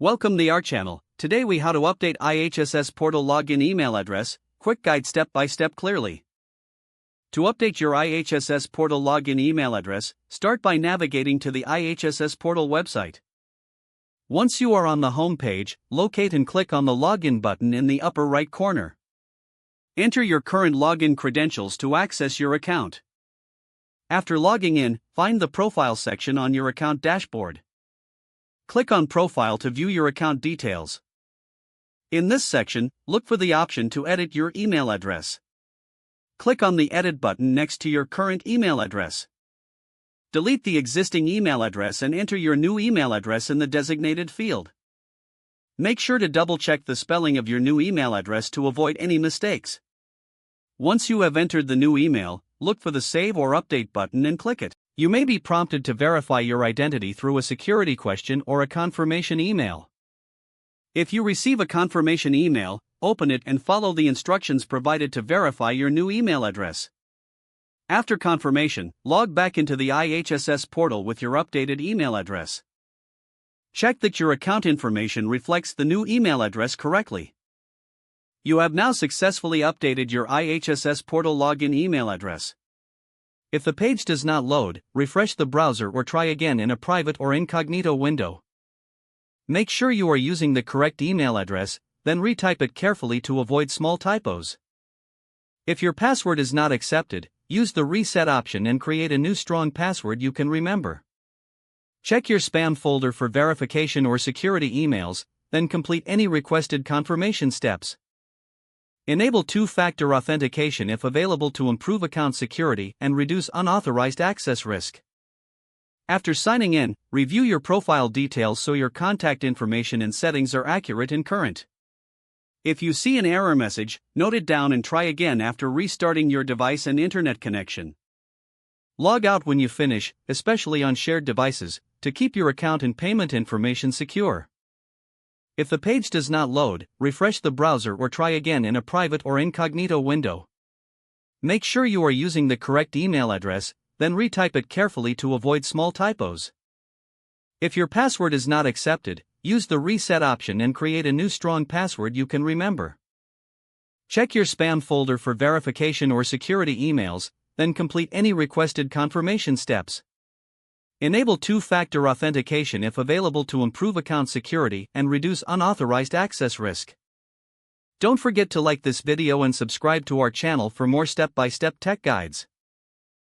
Welcome to our channel. Today we how to update IHSS portal login email address, quick guide step by step clearly. To update your IHSS portal login email address, start by navigating to the IHSS portal website. Once you are on the home page, locate and click on the login button in the upper right corner. Enter your current login credentials to access your account. After logging in, find the profile section on your account dashboard. Click on Profile to view your account details. In this section, look for the option to edit your email address. Click on the Edit button next to your current email address. Delete the existing email address and enter your new email address in the designated field. Make sure to double-check the spelling of your new email address to avoid any mistakes. Once you have entered the new email, look for the Save or Update button and click it. You may be prompted to verify your identity through a security question or a confirmation email. If you receive a confirmation email, open it and follow the instructions provided to verify your new email address. After confirmation, log back into the IHSS portal with your updated email address. Check that your account information reflects the new email address correctly. You have now successfully updated your IHSS portal login email address. If the page does not load, refresh the browser or try again in a private or incognito window. Make sure you are using the correct email address, then retype it carefully to avoid small typos. If your password is not accepted, use the reset option and create a new strong password you can remember. Check your spam folder for verification or security emails, then complete any requested confirmation steps. Enable two-factor authentication if available to improve account security and reduce unauthorized access risk. After signing in, review your profile details so your contact information and settings are accurate and current. If you see an error message, note it down and try again after restarting your device and internet connection. Log out when you finish, especially on shared devices, to keep your account and payment information secure. If the page does not load, refresh the browser or try again in a private or incognito window. Make sure you are using the correct email address, then retype it carefully to avoid small typos. If your password is not accepted, use the reset option and create a new strong password you can remember. Check your spam folder for verification or security emails, then complete any requested confirmation steps. Enable two-factor authentication if available to improve account security and reduce unauthorized access risk. Don't forget to like this video and subscribe to our channel for more step-by-step tech guides.